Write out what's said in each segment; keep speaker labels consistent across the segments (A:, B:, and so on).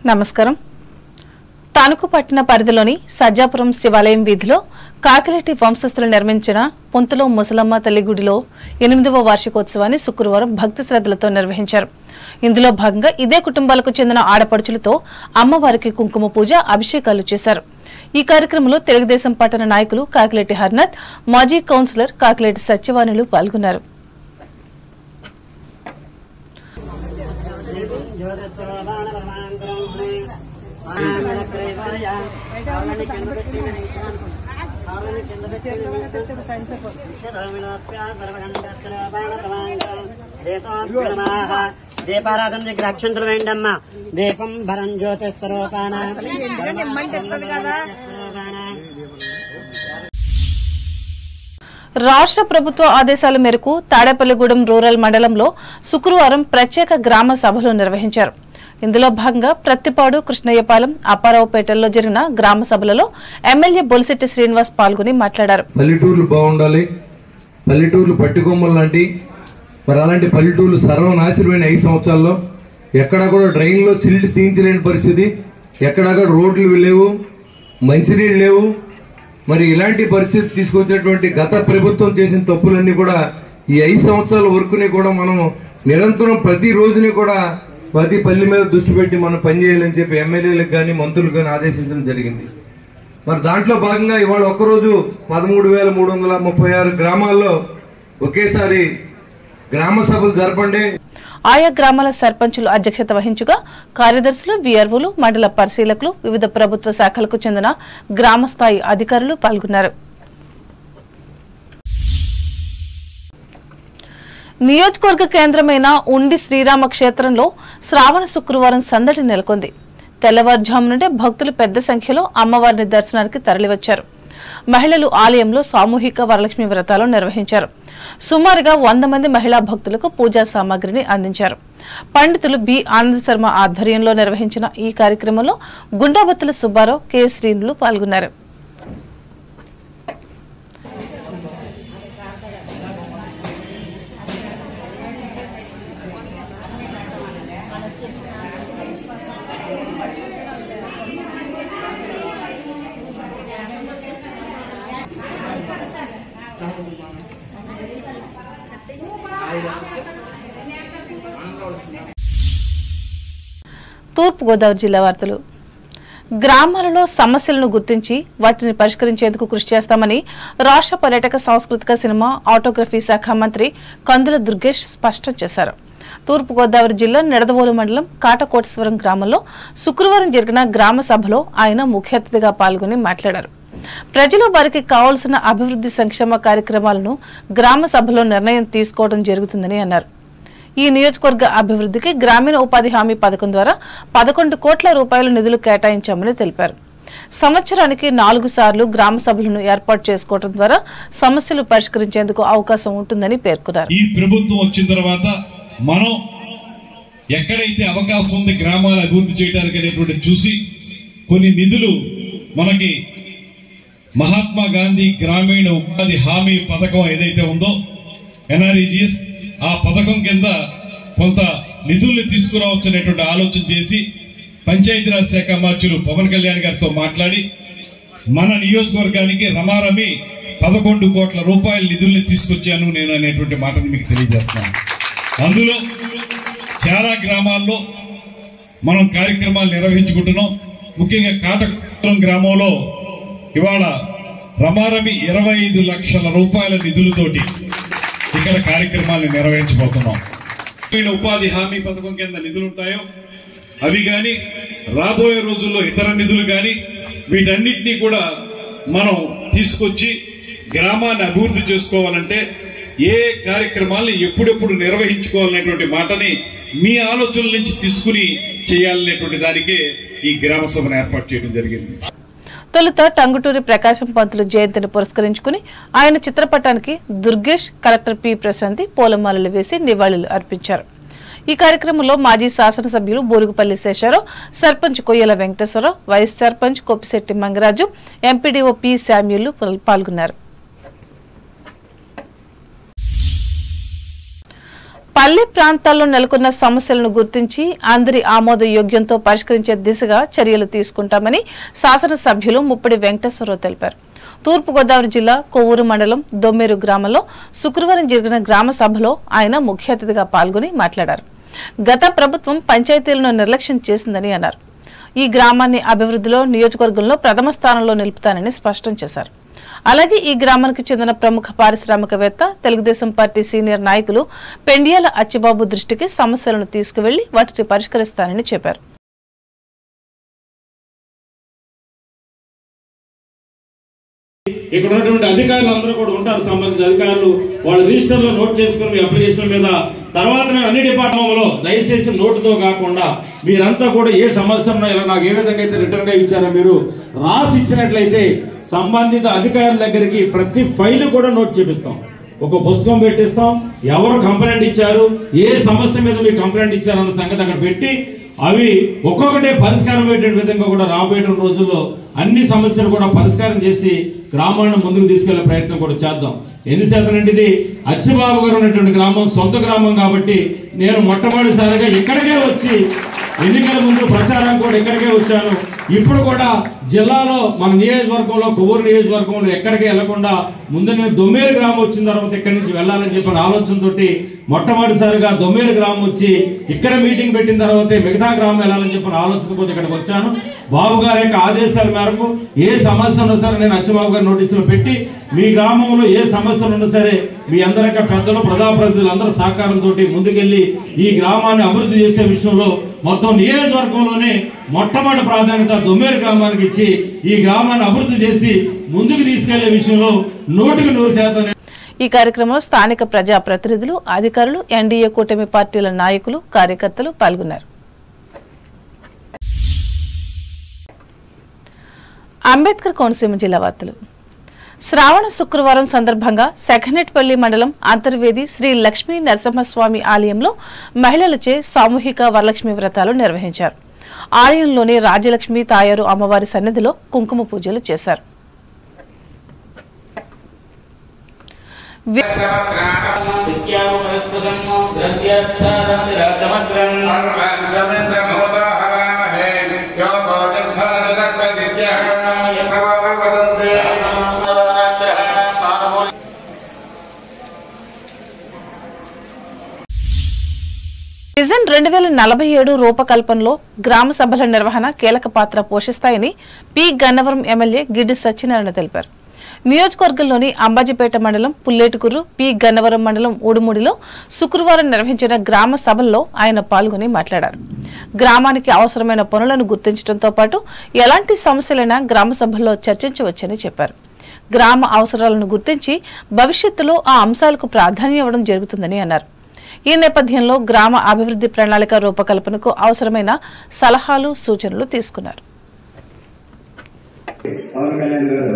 A: నమస్కారం. తణుకు పట్టణ పరిధిలోని సజ్జాపురం శివాలయం వీధిలో కాకిరెడ్డి వంశస్థులు నిర్మించిన పొంతులో ముసలమ్మ తల్లి గుడిలో 8వ వార్షికోత్సవాన్ని శుక్రవారం భక్తి శ్రద్ధలతో నిర్వహించారు. ఇందులో భాగంగా ఇదే కుటుంబాలకు చెందిన ఆడపడుచులతో అమ్మవారికి కుంకుమ పూజ, అభిషేకాలు చేశారు. ఈ కార్యక్రమంలో తెలుగుదేశం పట్టణ నాయకులు కాకిరెడ్డి హర్నాథ్, మాజీ కౌన్సిలర్ కాకిరెడ్డి సత్యవాణులు పాల్గొన్నారు.
B: దీపారాధన దగ్గర అక్షంతలు వేయండమ్మా. దీపం భరం జ్యోతిస్వరూపాన.
A: రాష్ట్ర ప్రభుత్వ ఆదేశాల మేరకు తాడేపల్లిగూడెం రూరల్ మండలంలో శుక్రవారం ప్రత్యేక గ్రామ సభలు నిర్వహించారు. ఇందులో భాగంగా ప్రత్తిపాడు, కృష్ణయ్యపాలెం, అప్పారావుపేటల్లో జరిగిన గ్రామ సభలలో ఎమ్మెల్యే బొలిశెట్టి శ్రీనివాస్ పాల్గొని మాట్లాడారు.
C: పల్లెటూర్లు బాగుండాలి, పల్లెటూర్లు పట్టుకొమ్మలు లాంటి మరి అలాంటి పల్లెటూర్లు సర్వనాశనమైన 5 సంవత్సరాల్లో ఎక్కడా కూడా డ్రైన్లో సిల్ట్ తీయించలేని పరిస్థితి, ఎక్కడా కూడా రోడ్లు లేవు, మంచినీళ్ళు లేవు. మరి ఇలాంటి పరిస్థితి తీసుకొచ్చినటువంటి గత ప్రభుత్వం చేసిన తప్పులన్నీ కూడా ఈ 5 సంవత్సరాల వరకుని కూడా మనం నిరంతరం ప్రతి రోజుని కూడా ప్రతి పల్లె మీద దృష్టి పెట్టి మనం పనిచేయాలని చెప్పి ఎమ్మెల్యేలకు కానీ మంత్రులకు కానీ ఆదేశించడం జరిగింది. మరి దాంట్లో భాగంగా ఇవాళ ఒక్కరోజు 13,336 గ్రామాల్లో ఒకేసారి గ్రామ సభలు జరపండి.
A: ఆయా గ్రామాల సర్పంచులు అధ్యక్షత వహించగా కార్యదర్శులు, వీఆర్ఓలు, మండల పరిశీలకులు, వివిధ ప్రభుత్వ శాఖలకు చెందిన గ్రామ స్థాయి అధికారులు పాల్గొన్నారు. నియోజకవర్గ కేంద్రమైన ఉండి శ్రీరామ క్షేత్రంలో శ్రావణ శుక్రవారం సందడి నెలకొంది. తెల్లవారుజాము నుండే భక్తులు పెద్ద సంఖ్యలో అమ్మవారిని దర్శనానికి తరలివచ్చారు. మహిళలు ఆలయంలో సామూహిక వరలక్ష్మి వ్రతాలు నిర్వహించారు. సుమారుగా 100 మంది మహిళా భక్తులకు పూజా సామాగ్రిని అందించారు. పండితులు బి ఆనంద శర్మ ఆధ్వర్యంలో నిర్వహించిన ఈ కార్యక్రమంలో గుండాబత్తుల సుబ్బారావు, కె శ్రీనులు పాల్గొన్నారు. తూర్పుగోదావరి జిల్లా వార్తలు. గ్రామాలలో సమస్యలను గుర్తించి వాటిని పరిష్కరించేందుకు కృషి చేస్తామని రాష్ట్ర పర్యాటక, సాంస్కృతిక, సినిమా, ఆటోగ్రఫీ శాఖ మంత్రి కందుల దుర్గేష్ స్పష్టం చేశారు. తూర్పుగోదావరి జిల్లా నిడదవోలు మండలం కాటకోటేశ్వరం గ్రామంలో శుక్రవారం జరిగిన గ్రామ సభలో ఆయన ముఖ్య అతిథిగా పాల్గొని మాట్లాడారు. ప్రజలు వారికి కావాల్సిన అభివృద్ధి సంక్షేమ కార్యక్రమాలను గ్రామ సభలో నిర్ణయం తీసుకోవడం జరుగుతుందని అన్నారు. ఈ నియోజకవర్గ అభివృద్ధికి గ్రామీణ ఉపాధి హామీ పథకం ద్వారా 11 కోట్ల రూపాయల నిధులు కేటాయించామని తెలిపారు. సంవత్సరానికి 4 సార్లు గ్రామ సభలను ఏర్పాటు చేసుకోవడం ద్వారా సమస్యలు పరిష్కరించేందుకు అవకాశం ఉంటుందని పేర్కొన్నారు.
D: ఈ ప్రభుత్వం వచ్చిన తర్వాత మనం ఎక్కడైతే అవకాశం ఉంది గ్రామాల అభివృద్ధి చేయడానికి అనేటువంటి చూసి కొన్ని నిధులు మనకి మహాత్మా గాంధీ గ్రామీణ ఉపాధి హామీ పథకం ఏదైతే ఉందో ఎన్ఆర్ఈజీఎస్, ఆ పథకం కింద కొంత నిధుల్ని తీసుకురావచ్చు అనేటువంటి ఆలోచన చేసి పంచాయతీరాజ్ శాఖ మంత్రులు పవన్ కళ్యాణ్ గారితో మాట్లాడి మన నియోజకవర్గానికి రమారమి 11 కోట్ల రూపాయల నిధుల్ని తీసుకొచ్చాను నేను అనేటువంటి మాటను మీకు తెలియజేస్తున్నాను. అందులో చాలా గ్రామాల్లో మనం కార్యక్రమాలు నిర్వహించుకుంటున్నాం. ముఖ్యంగా కాటకోటేశ్వరం గ్రామంలో ఇవాళ రమారమి 25 లక్షల రూపాయల నిధులతోటి ఇక్కడ కార్యక్రమాలను నిర్వహించబోతున్నాం. ఉపాధి హామీ పథకం కింద నిధులుంటాయో అవి గాని, రాబోయే రోజుల్లో ఇతర నిధులు గాని, వీటన్నిటినీ కూడా మనం తీసుకొచ్చి గ్రామాన్ని అభివృద్ధి చేసుకోవాలంటే ఏ కార్యక్రమాలను ఎప్పుడెప్పుడు నిర్వహించుకోవాలనేటువంటి మాటని మీ ఆలోచనల నుంచి తీసుకుని చేయాలనేటువంటి దానికే ఈ గ్రామ సభను ఏర్పాటు చేయడం జరిగింది.
A: తొలుత టంగుటూరి ప్రకాశం పంతులు జయంతిని పురస్కరించుకుని ఆయన చిత్రపటానికి దుర్గేష్, కలెక్టర్ పి ప్రశాంతి పూలమాలలు వేసి నివాళులు అర్పించారు. ఈ కార్యక్రమంలో మాజీ శాసనసభ్యులు Burugupalli Sesharao, sarpanch Koyyala Venkateswararao, vice sarpanch Koppisetti Mangaraju, MPDO P Samuel పాల్గొన్నారు. పల్లె ప్రాంతాల్లో నెలకొన్న సమస్యలను గుర్తించి అందరి ఆమోదయోగ్యంతో పరిష్కరించే దిశగా చర్యలు తీసుకుంటామని శాసనసభ్యులు ముప్పిడి వెంకటేశ్వరరావు తెలిపారు. తూర్పుగోదావరి జిల్లా కొవ్వూరు మండలం దొమ్మేరు గ్రామంలో శుక్రవారం జరిగిన గ్రామ సభలో ఆయన ముఖ్య అతిథిగా పాల్గొని మాట్లాడారు. గత ప్రభుత్వం పంచాయతీలను నిర్లక్ష్యం చేసిందని అన్నారు. ఈ గ్రామాన్ని అభివృద్ధిలో నియోజకవర్గంలో ప్రథమ స్థానంలో నిలుపుతానని స్పష్టం చేశారు. అలాగే ఈ గ్రామానికి చెందిన ప్రముఖ పారిశ్రామికవేత్త తెలుగుదేశం పార్టీ సీనియర్ నాయకులు పెండియాల అచ్చిబాబు దృష్టికి సమస్యలను తీసుకువెళ్లి వాటిని పరిష్కరిస్తానని చెప్పారు.
E: ఇక్కడ ఉన్నటువంటి అధికారులు అందరూ కూడా ఉంటారు. సంబంధిత అధికారులు వాళ్ళ రిజిస్టర్ లో నోట్ చేసుకుని మీ అప్లికేషన్ మీద తర్వాత అన్ని డిపార్ట్మెంట్ లో దయచేసి నోటుతో కాకుండా మీరంతా కూడా ఏ సమస్య ఉన్నా ఇలా నాకు ఏ విధంగా అయితే రిటర్న్ గా ఇచ్చారో మీరు రాసి ఇచ్చినట్లయితే సంబంధిత అధికారుల దగ్గరికి ప్రతి ఫైల్ కూడా నోట్ చేపిస్తాం. ఒక పుస్తకం పెట్టిస్తాం. ఎవరు కంప్లైంట్ ఇచ్చారు, ఏ సమస్య మీద మీరు కంప్లైంట్ ఇచ్చారన్న సంగతి అక్కడ పెట్టి అవి ఒక్కొక్కటే పరిష్కారం అయ్యే విధంగా కూడా రాబోయే రోజుల్లో అన్ని సమస్యలు కూడా పరిష్కారం చేసి గ్రామాన్ని ముందుకు తీసుకెళ్లే ప్రయత్నం కూడా చేద్దాం. ఎందుచేతనంటే ఇది అచ్చిబాబు గారు ఉన్నటువంటి గ్రామం, సొంత గ్రామం కాబట్టి నేను మొట్టమొదటిసారిగా ఇక్కడికే వచ్చి ఎన్నికల ముందు ప్రచారం కూడా ఇక్కడికే వచ్చాను. ఇప్పుడు కూడా జిల్లాలో మన నియోజకవర్గంలో కొవ్వూరు నియోజకవర్గంలో ఎక్కడికి వెళ్లకుండా ముందు నేను దొమ్మేరు గ్రామం వచ్చిన తర్వాత ఇక్కడి నుంచి వెళ్లాలని చెప్పిన ఆలోచనతో మొట్టమొదటిసారిగా దొమ్మేరు గ్రామం వచ్చి ఇక్కడ మీటింగ్ పెట్టిన తర్వాతే మిగతా గ్రామం వెళ్లాలని చెప్పిన ఆలోచనతో ఇక్కడికి వచ్చాను. బాబు గారి యొక్క ఆదేశాల మేరకు ఏ సమస్య ఉన్నా సరే నేను అచ్చిబాబు గారి నోటీసులు పెట్టి మీ గ్రామంలో ఏ సమస్యలు ఉన్నా సరే మీ అందరికీ పెద్దలు ప్రజాప్రతినిధులు అందరూ సహకారంతో ముందుకెళ్లి ఈ గ్రామాన్ని అభివృద్ధి చేసే విషయంలో మొత్తం నియోజకవర్గంలోనే మొట్టమొదటి ప్రాధాన్యత దొమ్మేరు గ్రామానికి ఇచ్చి ఈ గ్రామాన్ని అభివృద్ధి చేసి ముందుకు తీసుకెళ్లే విషయంలో 100%
A: ఈ కార్యక్రమంలో స్థానిక ప్రజాప్రతినిధులు, అధికారులు, ఎన్డీఏ కూటమి పార్టీల నాయకులు, కార్యకర్తలు పాల్గొన్నారు. అంబేద్కర్ కోనసీమ జిల్లా వార్తలు. శ్రావణ శుక్రవారం సందర్భంగా సెఖనెట్పల్లి మండలం అంతర్వేది శ్రీ లక్ష్మీ నరసింహస్వామి ఆలయంలో మహిళలచే సామూహిక వరలక్ష్మి వ్రతాలు నిర్వహించారు. ఆలయంలోని రాజ్యలక్ష్మి తాయారు అమ్మవారి సన్నిధిలో కుంకుమ పూజలు చేశారు. విజన్ 2047 రూపకల్పనలో గ్రామ సభల నిర్వహణ కీలక పాత్ర పోషిస్తాయని పి గన్నవరం ఎమ్మెల్యే గిడ్డి సత్యనారాయణ తెలిపారు. నియోజకవర్గంలోని అంబాజీపేట మండలం పుల్లేటుకుర్రు, పి గన్నవరం మండలం ఊడుమూడిలో శుక్రవారం నిర్వహించిన గ్రామ సభల్లో ఆయన పాల్గొని మాట్లాడారు. గ్రామానికి అవసరమైన పనులను గుర్తించడంతో పాటు ఎలాంటి సమస్యలైనా గ్రామ సభల్లో చర్చించవచ్చని చెప్పారు. గ్రామ అవసరాలను గుర్తించి భవిష్యత్తులో ఆ అంశాలకు ప్రాధాన్యం ఇవ్వడం జరుగుతుందని అన్నారు. ఈ నేపథ్యంలో గ్రామ అభివృద్ధి ప్రణాళిక రూపకల్పనకు అవసరమైన సలహాలు, సూచనలు తీసుకున్నారు.
F: పవన్ కళ్యాణ్ గారు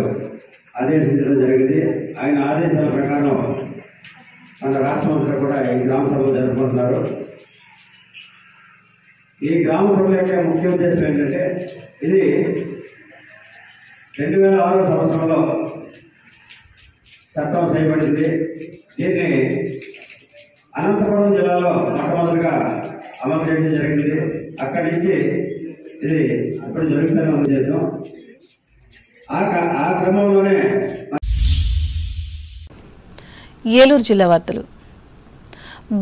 F: ఆదేశించడం జరిగింది. ఆయన ఆదేశాల ప్రకారం మన రాష్ట్రమంతా కూడా ఈ గ్రామ సభలు జరుపుకుంటున్నారు. ఈ గ్రామ సభల యొక్క ముఖ్య ఉద్దేశం ఏంటంటే ఇది 2006 సంవత్సరంలో చట్టం చేయబడింది. దీన్ని అనంతపురం జిల్లాలో మొట్టమొదటిగా అమలు చేయడం జరిగింది. అక్కడి నుంచి ఇది ఇప్పుడు జరుగుతున్న ఉద్దేశం. ఆ క్రమంలోనే
A: ఏలూరు జిల్లా వార్తలు.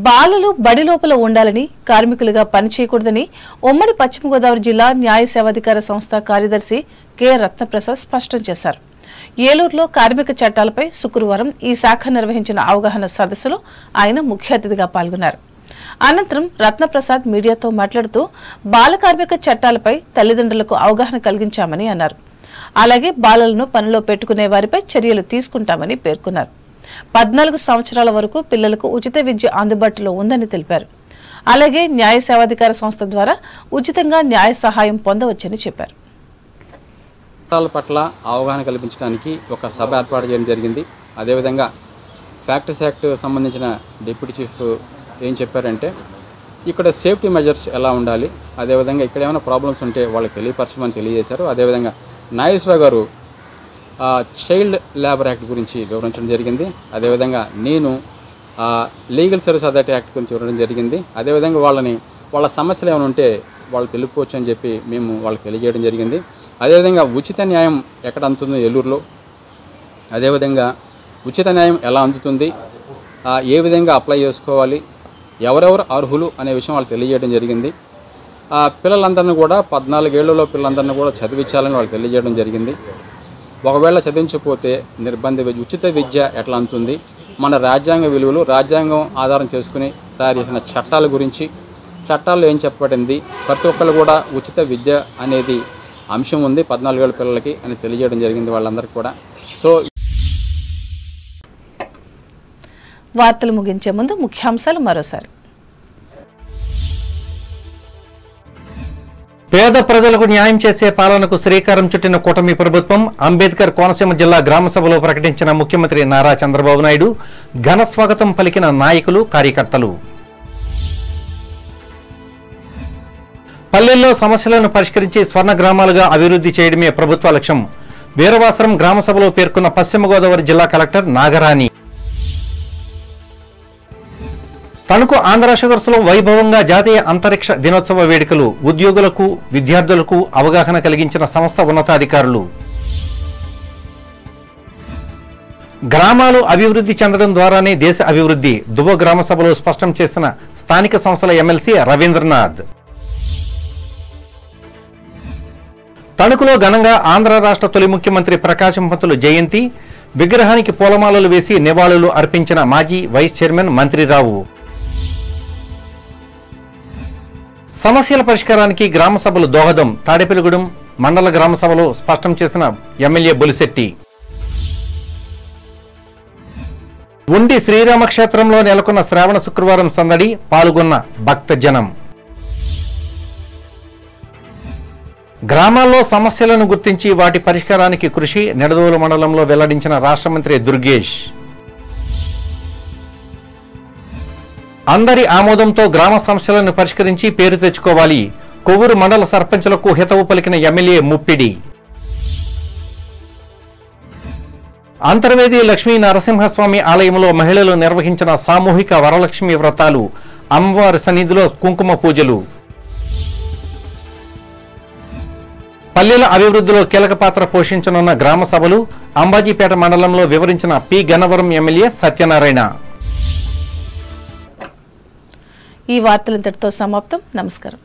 A: బాలలు బడి లోపల ఉండాలని, కార్మికులుగా పనిచేయకూడదని ఉమ్మడి పశ్చిమ గోదావరి జిల్లా న్యాయ సేవాధికార సంస్థ కార్యదర్శి కె రత్నప్రసాద్ స్పష్టం చేశారు. ఏలూరులో కార్మిక చట్టాలపై శుక్రవారం ఈ శాఖ నిర్వహించిన అవగాహన సదస్సులో ఆయన ముఖ్య అతిథిగా పాల్గొన్నారు. అనంతరం రత్నప్రసాద్ మీడియాతో మాట్లాడుతూ బాల కార్మిక చట్టాలపై తల్లిదండ్రులకు అవగాహన కలిగించామని అన్నారు. అలాగే బాలలను పనిలో పెట్టుకునే వారిపై చర్యలు తీసుకుంటామని పేర్కొన్నారు. 14 సంవత్సరాల వరకు పిల్లలకు ఉచిత విద్య అందుబాటులో ఉందని తెలిపారు. అలాగే న్యాయ సేవాధికార సంస్థ ద్వారా ఉచితంగా న్యాయ సహాయం పొందవచ్చని చెప్పారు.
G: చట్టాల పట్ల అవగాహన కల్పించడానికి ఒక సభ ఏర్పాటు చేయడం జరిగింది. అదేవిధంగా ఫ్యాక్టరీస్ యాక్ట్ సంబంధించిన డిప్యూటీ చీఫ్ ఏం చెప్పారంటే ఇక్కడ సేఫ్టీ మెజర్స్ ఎలా ఉండాలి, అదేవిధంగా ఇక్కడ ఏమైనా ప్రాబ్లమ్స్ ఉంటే వాళ్ళకి తెలియపరచమని తెలియజేశారు. అదేవిధంగా నాగేశ్వరరావు గారు చైల్డ్ లేబర్ యాక్ట్ గురించి వివరించడం జరిగింది. అదేవిధంగా నేను లీగల్ సర్వీస్ అథారిటీ యాక్ట్ గురించి ఇవ్వడం జరిగింది. అదేవిధంగా వాళ్ళ సమస్యలు ఏమైనా ఉంటే వాళ్ళు తెలుపుకోవచ్చు అని చెప్పి మేము వాళ్ళకి తెలియజేయడం జరిగింది. అదేవిధంగా ఉచిత న్యాయం ఎక్కడ అందుతుందో ఏలూరులో, అదేవిధంగా ఉచిత న్యాయం ఎలా అందుతుంది, ఏ విధంగా అప్లై చేసుకోవాలి, ఎవరెవరు అర్హులు అనే విషయం వాళ్ళు తెలియజేయడం జరిగింది. పిల్లలందరినీ కూడా 14 ఏళ్లలో పిల్లలందరినీ కూడా చదివించాలని వాళ్ళు తెలియజేయడం జరిగింది. ఒకవేళ చదివించకపోతే ఉచిత విద్య ఎట్లా అందుతుంది, మన రాజ్యాంగ విలువలు, రాజ్యాంగం ఆధారం చేసుకుని తయారు చేసిన చట్టాల గురించి, చట్టాల్లో ఏం చెప్పబడింది, ప్రతి ఒక్కళ్ళు కూడా ఉచిత విద్య అనేది అంశం ఉంది 14 ఏళ్ళ పిల్లలకి అని తెలియజేయడం జరిగింది వాళ్ళందరికీ కూడా. సో
A: వార్తలు ముగించే ముందు ముఖ్యాంశాలు మరోసారి.
H: పేద ప్రజలకు న్యాయం చేసే పాలనకు శ్రీకారం చుట్టిన కూటమి ప్రభుత్వం. అంబేద్కర్ కోనసీమ జిల్లా గ్రామ సభలో ప్రకటించిన ముఖ్యమంత్రి నారా చంద్రబాబు నాయుడు. ఘన స్వాగతం పలికిన నాయకులు, కార్యకర్తలు. పల్లెల్లో సమస్యలను పరిష్కరించి స్వర్ణ గ్రామాలుగా అభివృద్ధి చేయడమే ప్రభుత్వ లక్ష్యం. వీరవాసరం గ్రామ సభలో పేర్కొన్న పశ్చిమ గోదావరి జిల్లా కలెక్టర్ నాగరాణి. తణుకు ఆంధ్ర షుగర్స్ లో వైభవంగా జాతీయ అంతరిక్ష దినోత్సవ వేడుకలు. ఉద్యోగులకు, విద్యార్థులకు అవగాహన కలిగించిన సంస్థ ఉన్నతాధికారులు. గ్రామాలు అభివృద్ధి చెందడం ద్వారానే దేశ అభివృద్ధి. దువ్వ గ్రామ సభలో స్పష్టం చేసిన స్థానిక సంస్థల ఎమ్మెల్సీ రవీంద్రనాథ్. తణుకులో ఘనంగా ఆంధ్ర రాష్ట్ర తొలి ముఖ్యమంత్రి ప్రకాశం పంతులు జయంతి. విగ్రహానికి పూలమాలలు వేసి నివాళులు అర్పించిన మాజీ వైస్ చైర్మన్ మంత్రిరావు. సమస్యల పరిష్కారానికి గ్రామ సభలు దోహదం. తాడేపల్లిగూడెం మండల గ్రామ సభలో స్పష్టం చేసిన ఎమ్మెల్యే బొలిశెట్టి. ఉండి శ్రీరామక్షేత్రంలో నెలకొన్న శ్రావణ శుక్రవారం సందడి. పాల్గొన్న భక్తజనం. గ్రామాల్లో సమస్యలను గుర్తించి వాటి పరిష్కారానికి కృషి. నిడదవోలు మండలంలో వెల్లడించిన రాష్ట్ర మంత్రి దుర్గేష్. అందరి ఆమోదంతో గ్రామ సమస్యలను పరిష్కరించి పేరు తెచ్చుకోవాలి. కొవ్వూరు మండల సర్పంచులకు హితవు పలికిన ఎమ్మెల్యే ముప్పిడి. అంతర్వేది లక్ష్మీ నరసింహస్వామి ఆలయంలో మహిళలు నిర్వహించిన సామూహిక వరలక్ష్మి వ్రతాలు. అమ్మవారి సన్నిధిలో కుంకుమ పూజలు. పల్లెల అభివృద్ధిలో కీలక పాత్ర పోషించనున్న గ్రామ సభలు. అంబాజీపేట మండలంలో వివరించిన పి గన్నవరం ఎమ్మెల్యే సత్యనారాయణ.
A: ఈ వార్తలు ఇంతటితో సమాప్తం. నమస్కారం.